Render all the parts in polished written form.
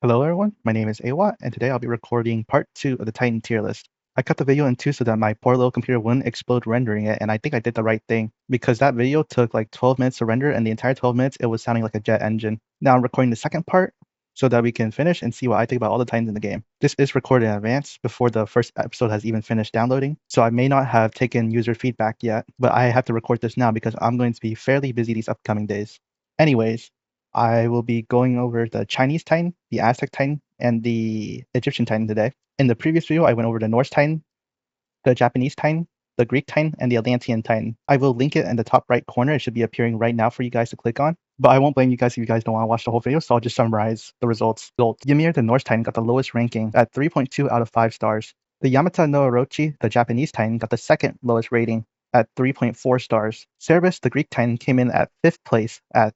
Hello everyone, my name is Awot, and today I'll be recording part 2 of the Titan tier list. I cut the video in two so that my poor little computer wouldn't explode rendering it, and I think I did the right thing, because that video took like 12 minutes to render, and the entire 12 minutes it was sounding like a jet engine. Now I'm recording the second part, so that we can finish and see what I think about all the Titans in the game. This is recorded in advance, before the first episode has even finished downloading, so I may not have taken user feedback yet, but I have to record this now because I'm going to be fairly busy these upcoming days. Anyways, I will be going over the Chinese Titan, the Aztec Titan, and the Egyptian Titan today. In the previous video, I went over the Norse Titan, the Japanese Titan, the Greek Titan, and the Atlantean Titan. I will link it in the top right corner. It should be appearing right now for you guys to click on. But I won't blame you guys if you guys don't want to watch the whole video, so I'll just summarize the results. Ymir, the Norse Titan, got the lowest ranking at 3.2 out of 5 stars. The Yamata no Orochi, the Japanese Titan, got the second lowest rating at 3.4 stars. Cerberus, the Greek Titan, came in at 5th place at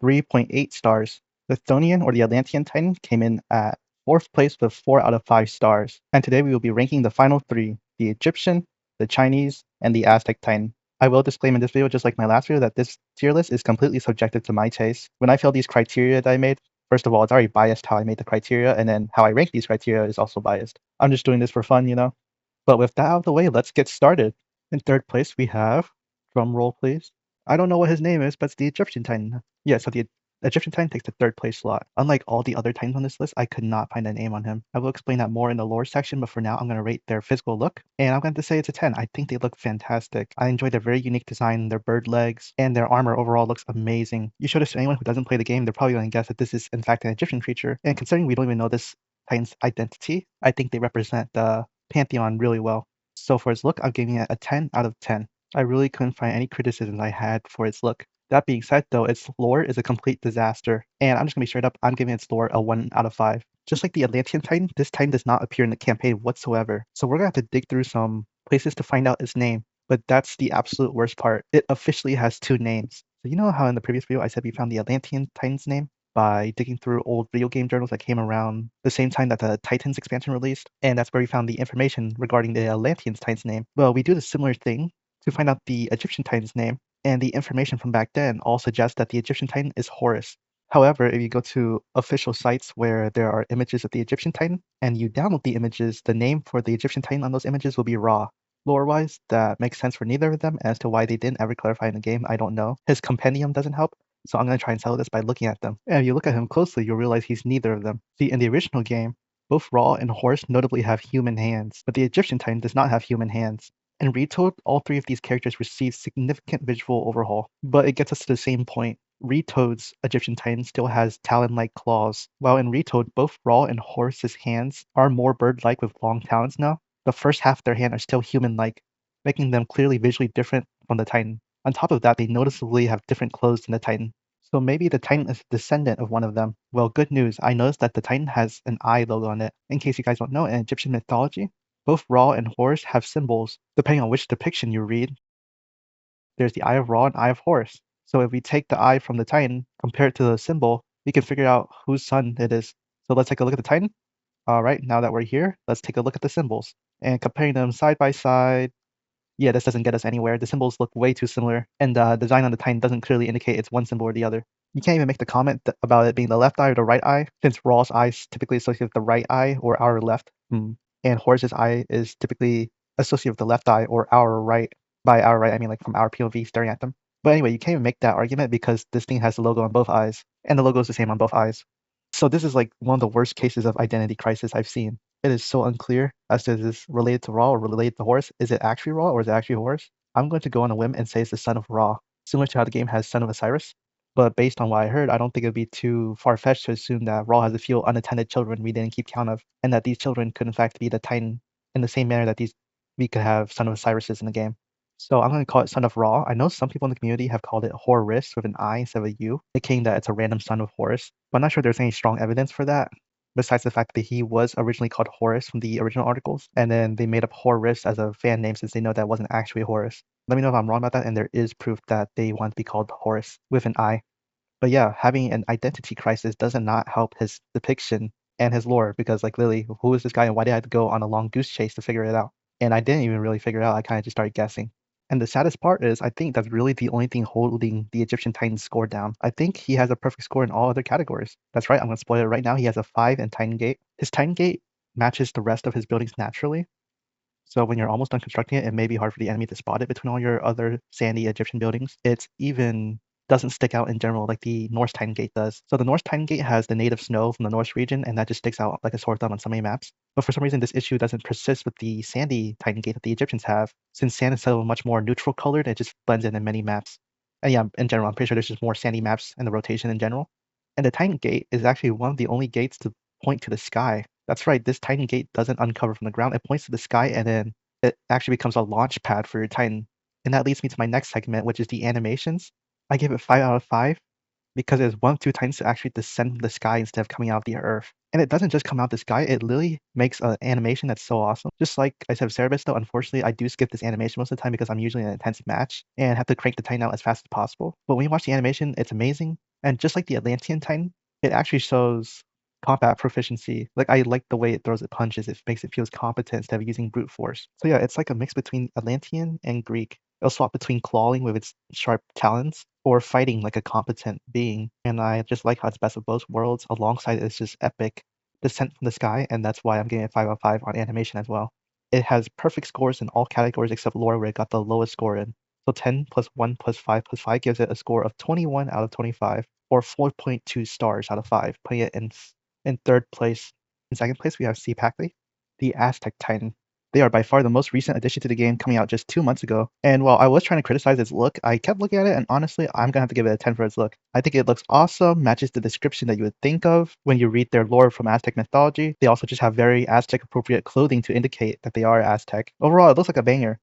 3.8 stars. The Chthonian, or the Atlantean Titan, came in at 4th place with 4 out of 5 stars. And today we will be ranking the final 3, the Egyptian, the Chinese, and the Aztec Titan. I will disclaim in this video, just like my last video, that this tier list is completely subjective to my taste. When I fill these criteria that I made, first of all, it's already biased how I made the criteria, and then how I rank these criteria is also biased. I'm just doing this for fun, you know? But with that out of the way, let's get started. In 3rd place, we have, drum roll please. I don't know what his name is, but it's the Egyptian Titan. Yeah, so the Egyptian Titan takes the 3rd place slot. Unlike all the other Titans on this list, I could not find a name on him. I will explain that more in the lore section, but for now, I'm going to rate their physical look, and I'm going to say it's a 10. I think they look fantastic. I enjoy their very unique design, their bird legs, and their armor overall looks amazing. You show this to anyone who doesn't play the game, they're probably going to guess that this is in fact an Egyptian creature, and considering we don't even know this Titan's identity, I think they represent the Pantheon really well. So for its look, I'm giving it a 10 out of 10. I really couldn't find any criticisms I had for its look. That being said, though, its lore is a complete disaster, and I'm just gonna be straight up, I'm giving its lore a 1 out of 5. Just like the Atlantean Titan, this Titan does not appear in the campaign whatsoever, so we're gonna have to dig through some places to find out its name, but that's the absolute worst part. It officially has 2 names. So you know how in the previous video I said we found the Atlantean Titan's name by digging through old video game journals that came around the same time that the Titans expansion released, and that's where we found the information regarding the Atlantean Titan's name. Well, we do the similar thing to find out the Egyptian Titan's name, and the information from back then all suggests that the Egyptian Titan is Horus. However, if you go to official sites where there are images of the Egyptian Titan and you download the images, the name for the Egyptian Titan on those images will be Ra. Lore-wise, that makes sense for neither of them. As to why they didn't ever clarify in the game, I don't know. His compendium doesn't help, so I'm going to try and settle this by looking at them. And if you look at him closely, you'll realize he's neither of them. See, in the original game, both Ra and Horus notably have human hands, but the Egyptian Titan does not have human hands. In Retold, all 3 of these characters receive significant visual overhaul, but it gets us to the same point. Retold's Egyptian Titan still has talon-like claws, while in Retold, both Ra and Horus's hands are more bird-like with long talons now. The first half of their hand are still human-like, making them clearly visually different from the Titan. On top of that, they noticeably have different clothes than the Titan. So maybe the Titan is a descendant of one of them. Well, good news, I noticed that the Titan has an eye logo on it. In case you guys don't know, in Egyptian mythology, both Ra and Horus have symbols. Depending on which depiction you read, there's the Eye of Ra and Eye of Horus. So if we take the eye from the Titan, compare it to the symbol, we can figure out whose son it is. So let's take a look at the Titan. Alright, now that we're here, let's take a look at the symbols. And comparing them side by side, yeah, this doesn't get us anywhere. The symbols look way too similar, and the design on the Titan doesn't clearly indicate it's one symbol or the other. You can't even make the comment about it being the left eye or the right eye, since Ra's eye is typically associated with the right eye or our left, and Horus's eye is typically associated with the left eye or our right. By our right, I mean like from our POV staring at them. But anyway, you can't even make that argument because this thing has the logo on both eyes, and the logo is the same on both eyes. So this is like one of the worst cases of identity crisis I've seen. It is so unclear as to is this related to Ra or related to Horus. Is it actually Ra or is it actually Horus? I'm going to go on a whim and say it's the son of Ra, similar to how the game has son of Osiris. But based on what I heard, I don't think it would be too far-fetched to assume that Ra has a few unattended children we didn't keep count of, and that these children could in fact be the Titan in the same manner that we could have son of Osiris in the game. So I'm going to call it son of Ra. I know some people in the community have called it Horus with an I instead of a U, indicating that it's a random son of Horus, but I'm not sure there's any strong evidence for that, besides the fact that he was originally called Horus from the original articles, and then they made up Horus as a fan name since they know that wasn't actually Horus. Let me know if I'm wrong about that, and there is proof that they want to be called Horus with an I. But yeah, having an identity crisis doesn't not help his depiction and his lore, because like literally, who is this guy and why did I have to go on a long goose chase to figure it out? And I didn't even really figure it out, I kind of just started guessing. And the saddest part is I think that's really the only thing holding the Egyptian Titan's score down. I think he has a perfect score in all other categories. That's right, I'm going to spoil it right now. He has a 5 in Titan Gate. His Titan Gate matches the rest of his buildings naturally. So when you're almost done constructing it, it may be hard for the enemy to spot it between all your other sandy Egyptian buildings. It's even doesn't stick out in general like the Norse Titan Gate does. So the Norse Titan Gate has the native snow from the Norse region, and that just sticks out like a sore thumb on so many maps. But for some reason, this issue doesn't persist with the sandy Titan Gate that the Egyptians have. Since sand is so much more neutral colored, it just blends in many maps. And yeah, in general, I'm pretty sure there's just more sandy maps in the rotation in general. And the Titan Gate is actually one of the only gates to point to the sky. That's right, this Titan Gate doesn't uncover from the ground. It points to the sky, and then it actually becomes a launch pad for your Titan. And that leads me to my next segment, which is the animations. I give it 5 out of 5 because it's one of two Titans to actually descend from the sky instead of coming out of the earth. And it doesn't just come out of the sky, it literally makes an animation that's so awesome. Just like I said with Cerebus, though, unfortunately, I do skip this animation most of the time because I'm usually in an intense match and have to crank the Titan out as fast as possible. But when you watch the animation, it's amazing. And just like the Atlantean Titan, it actually shows combat proficiency. Like I like the way it throws its punches. It makes it feels competent instead of using brute force. So yeah, it's like a mix between Atlantean and Greek. It'll swap between clawing with its sharp talons or fighting like a competent being. And I just like how it's best of both worlds alongside its just epic descent from the sky, and that's why I'm giving it 5 out of 5 on animation as well. It has perfect scores in all categories except lore, where it got the lowest score in. So 10 plus 1 plus 5 gives it a score of 21 out of 25, or 4.2 stars out of 5, putting it in third place. In second place, we have Sea Packley, the Aztec Titan. They are by far the most recent addition to the game, coming out just 2 months ago. And while I was trying to criticize its look, I kept looking at it, and honestly, I'm gonna have to give it a 10 for its look. I think it looks awesome, matches the description that you would think of when you read their lore from Aztec mythology. They also just have very Aztec appropriate clothing to indicate that they are Aztec. Overall, it looks like a banger.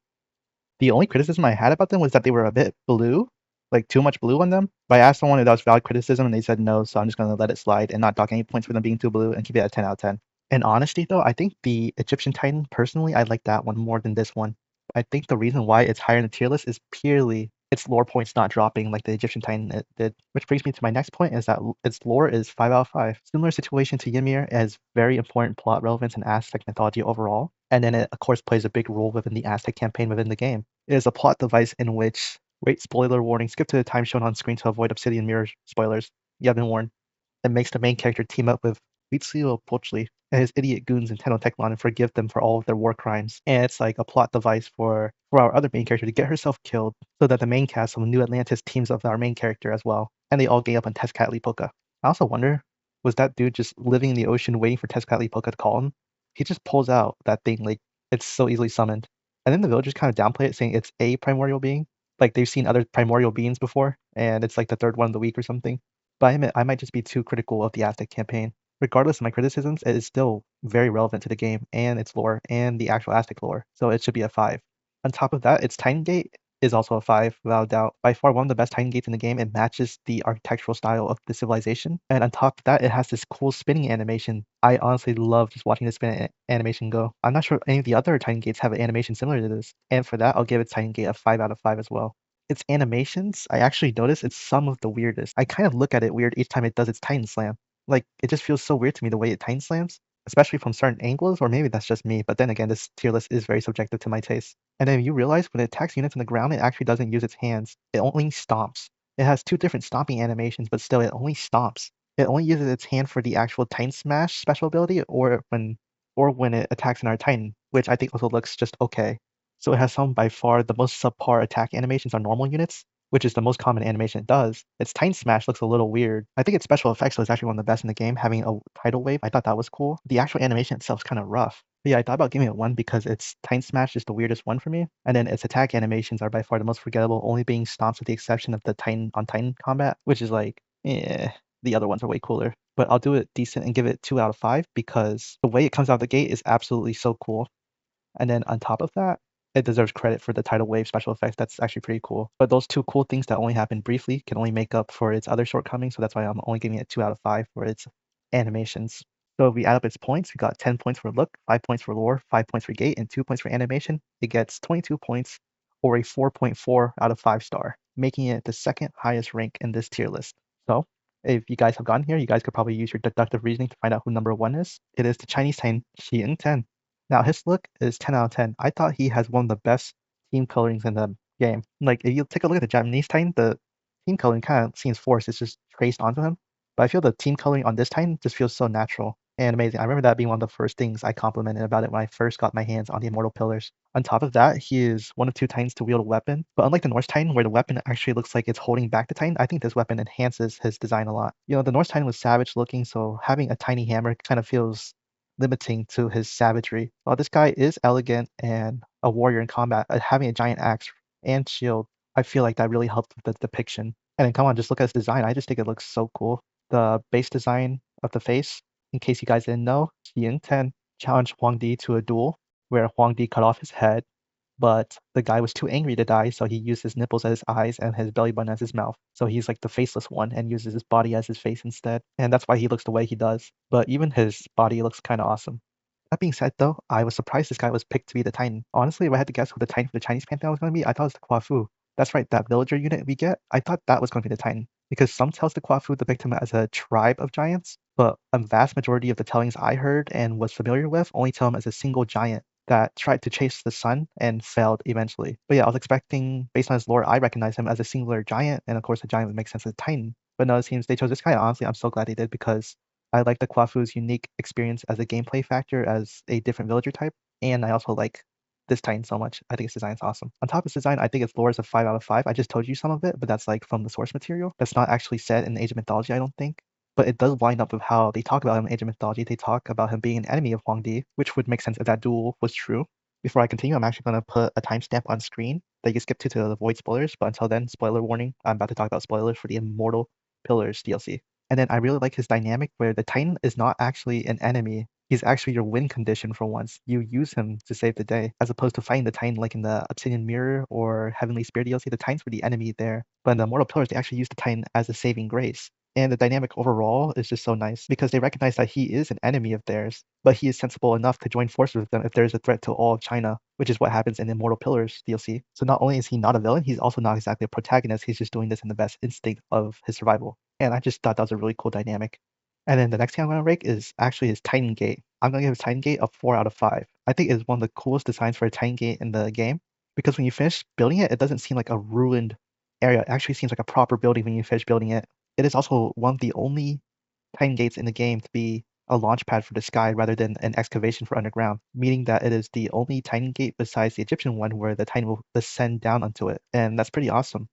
The only criticism I had about them was that they were a bit blue, like too much blue on them. But I asked someone if that was valid criticism, and they said no, so I'm just going to let it slide and not dock any points for them being too blue and keep it at 10 out of 10. In honesty, though, I think the Egyptian Titan, personally, I like that one more than this one. I think the reason why it's higher in the tier list is purely its lore points not dropping like the Egyptian Titan it did. Which brings me to my next point, is that its lore is 5 out of 5. Similar situation to Ymir, it has very important plot relevance in Aztec mythology overall, and then it of course plays a big role within the Aztec campaign within the game. It is a plot device in which, wait, spoiler warning, skip to the time shown on screen to avoid Obsidian Mirror spoilers. You have been warned. It makes the main character team up with Vizsla Pochli and his idiot goons in Tenochtitlan and forgive them for all of their war crimes. And it's like a plot device for our other main character to get herself killed so that the main cast of New Atlantis teams up with our main character as well. And they all gang up on Tezcatlipoca. I also wonder, was that dude just living in the ocean waiting for Tezcatlipoca to call him? He just pulls out that thing like it's so easily summoned. And then the villagers kind of downplay it, saying it's a primordial being. Like they've seen other primordial beings before, and it's like the third one of the week or something. But I admit I might just be too critical of the Aztec campaign. Regardless of my criticisms, it is still very relevant to the game and its lore and the actual Aztec lore, so it should be a 5. On top of that, its Titan Gate is also a 5, without a doubt. By far one of the best Titan Gates in the game. It matches the architectural style of the civilization. And on top of that, it has this cool spinning animation. I honestly love just watching the spin animation go. I'm not sure any of the other Titan Gates have an animation similar to this. And for that, I'll give its Titan Gate a 5 out of 5 as well. Its animations, I actually notice it's some of the weirdest. I kind of look at it weird each time it does its Titan Slam. Like, it just feels so weird to me the way it Titan Slams, especially from certain angles, or maybe that's just me. But then again, this tier list is very subjective to my taste. And then you realize when it attacks units on the ground, it actually doesn't use its hands. It only stomps. It has 2 different stomping animations, but still, it only stomps. It only uses its hand for the actual Titan Smash special ability, or when it attacks an Titan, which I think also looks just okay. So it has some by far the most subpar attack animations on normal units, which is the most common animation it does. Its Titan Smash looks a little weird. I think its special effects was actually one of the best in the game, having a tidal wave. I thought that was cool. The actual animation itself is kind of rough. But yeah, I thought about giving it 1 because its Titan Smash is the weirdest one for me. And then its attack animations are by far the most forgettable, only being stomps with the exception of the Titan on Titan combat, which is like, the other ones are way cooler. But I'll do it decent and give it 2 out of 5 because the way it comes out the gate is absolutely so cool. And then on top of that, it deserves credit for the tidal wave special effects. That's actually pretty cool. But those 2 cool things that only happen briefly can only make up for its other shortcomings. So that's why I'm only giving it 2 out of 5 for its animations. So if we add up its points, we got 10 points for look, 5 points for lore, 5 points for gate, and 2 points for animation. It gets 22 points, or a 4.4 out of 5 star, making it the second highest rank in this tier list. So if you guys have gotten here, you guys could probably use your deductive reasoning to find out who number 1 is. It is the Chinese Titan Xian 10. Now his look is 10 out of 10. I thought he has one of the best team colorings in the game. Like if you take a look at the Japanese Titan, the team coloring kind of seems forced. It's just traced onto him. But I feel the team coloring on this Titan just feels so natural and amazing. I remember that being one of the first things I complimented about it when I first got my hands on the Immortal Pillars. On top of that, he is one of two Titans to wield a weapon. But unlike the Norse Titan, where the weapon actually looks like it's holding back the Titan, I think this weapon enhances his design a lot. You know, the Norse Titan was savage looking, so having a tiny hammer kind of feels limiting to his savagery. While this guy is elegant and a warrior in combat, having a giant axe and shield, I feel like that really helped with the depiction. And then come on, just look at his design. I just think it looks so cool. The base design of the face, in case you guys didn't know, Yin Ten challenged Huang Di to a duel where Huang Di cut off his head, but the guy was too angry to die, so he used his nipples as his eyes and his belly button as his mouth. So he's like the faceless one and uses his body as his face instead. And that's why he looks the way he does. But even his body looks kind of awesome. That being said, though, I was surprised this guy was picked to be the Titan. Honestly, if I had to guess who the Titan for the Chinese Pantheon was going to be, I thought it was the Kwafu. That's right, that villager unit we get, I thought that was going to be the Titan. Because some tells the Kwafu depict him as a tribe of giants, but a vast majority of the tellings I heard and was familiar with only tell him as a single giant that tried to chase the sun and failed eventually. But yeah, I was expecting, based on his lore, I recognize him as a singular giant, and of course, a giant would make sense as a Titan. But no, it seems they chose this guy, and honestly, I'm so glad they did because I like the Kwafu's unique experience as a gameplay factor as a different villager type, and I also like this Titan so much. I think its design is awesome. On top of its design, I think its lore is a 5 out of 5. I just told you some of it, but that's like from the source material. That's not actually said in Age of Mythology, I don't think. But it does line up with how they talk about him in Age of Mythology. They talk about him being an enemy of Huang Di, which would make sense if that duel was true. Before I continue, I'm actually going to put a timestamp on screen that you can skip to avoid spoilers. But until then, spoiler warning, I'm about to talk about spoilers for the Immortal Pillars DLC. And then I really like his dynamic where the Titan is not actually an enemy. He's actually your win condition for once. You use him to save the day, as opposed to fighting the Titan like in the Obsidian Mirror or Heavenly Spear DLC. The Titans were the enemy there. But in the Immortal Pillars, they actually use the Titan as a saving grace. And the dynamic overall is just so nice because they recognize that he is an enemy of theirs, but he is sensible enough to join forces with them if there is a threat to all of China, which is what happens in Immortal Pillars DLC. So not only is he not a villain, he's also not exactly a protagonist. He's just doing this in the best instinct of his survival. And I just thought that was a really cool dynamic. And then the next thing I'm going to rank is actually his Titan Gate. I'm going to give his Titan Gate a 4 out of 5. I think it's one of the coolest designs for a Titan Gate in the game because when you finish building it, it doesn't seem like a ruined area. It actually seems like a proper building when you finish building it. It is also one of the only Titan Gates in the game to be a launch pad for the sky rather than an excavation for underground, meaning that it is the only Titan Gate besides the Egyptian one where the Titan will descend down onto it. And that's pretty awesome.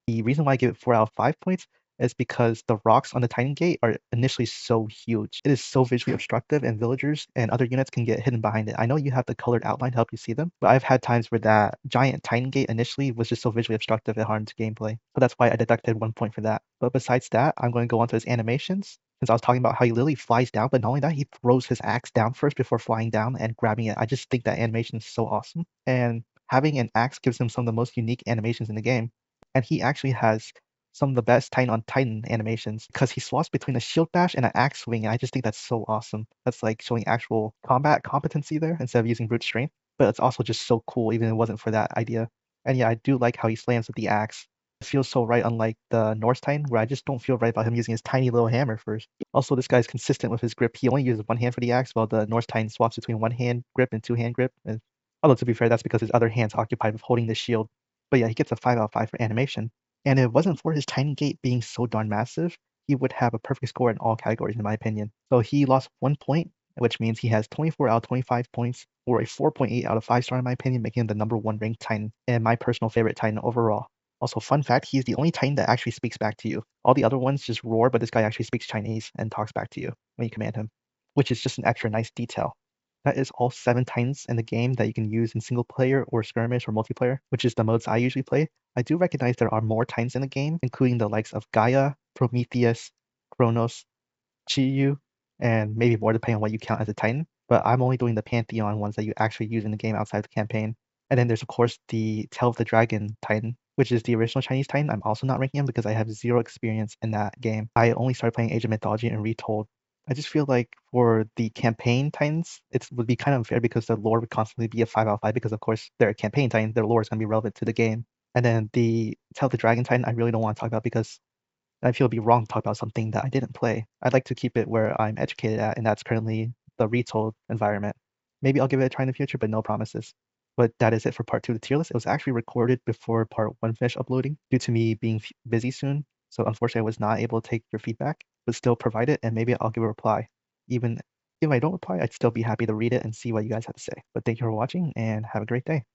The reason why I give it 4 out of 5 points is because the rocks on the Titan Gate are initially so huge. It is so visually obstructive, and villagers and other units can get hidden behind it. I know you have the colored outline to help you see them, but I've had times where that giant Titan Gate initially was just so visually obstructive it harmed gameplay. So that's why I deducted 1 point for that. But besides that, I'm going to go on to his animations. Since I was talking about how he literally flies down, but not only that, he throws his axe down first before flying down and grabbing it. I just think that animation is so awesome. And having an axe gives him some of the most unique animations in the game, and he actually has some of the best Titan on Titan animations because he swaps between a shield bash and an axe swing, and I just think that's so awesome. That's like showing actual combat competency there instead of using brute strength. But it's also just so cool, even if it wasn't for that idea. And yeah, I do like how he slams with the axe. It feels so right, unlike the Norse Titan, where I just don't feel right about him using his tiny little hammer first. Also, this guy's consistent with his grip. He only uses one hand for the axe, while the Norse Titan swaps between one hand grip and two hand grip. And although to be fair, that's because his other hand's occupied with holding the shield. But yeah, he gets a 5 out of 5 for animation. And if it wasn't for his Tiny Gate being so darn massive, he would have a perfect score in all categories, in my opinion. So he lost 1 point, which means he has 24 out of 25 points, or a 4.8 out of 5 star, in my opinion, making him the number 1 ranked Titan and my personal favorite Titan overall. Also, fun fact, he's the only Titan that actually speaks back to you. All the other ones just roar, but this guy actually speaks Chinese and talks back to you when you command him, which is just an extra nice detail. That is all 7 Titans in the game that you can use in single player or skirmish or multiplayer, which is the modes I usually play. I do recognize there are more Titans in the game, including the likes of Gaia, Prometheus, Kronos, Chiyu, and maybe more depending on what you count as a Titan. But I'm only doing the Pantheon ones that you actually use in the game outside the campaign. And then there's of course the Tail of the Dragon Titan, which is the original Chinese Titan. I'm also not ranking him because I have zero experience in that game. I only started playing Age of Mythology and Retold. I just feel like for the campaign Titans, it would be kind of unfair because the lore would constantly be a 5 out of 5 because of course they're a campaign Titan, their lore is going to be relevant to the game. And then the Tail of the Dragon Titan, I really don't want to talk about because I feel it'd be wrong to talk about something that I didn't play. I'd like to keep it where I'm educated at, and that's currently the Retold environment. Maybe I'll give it a try in the future, but no promises. But that is it for part 2 of the tier list. It was actually recorded before part 1 finished uploading due to me being busy soon. So unfortunately, I was not able to take your feedback, but still provide it, and maybe I'll give a reply. Even if I don't reply, I'd still be happy to read it and see what you guys have to say. But thank you for watching, and have a great day.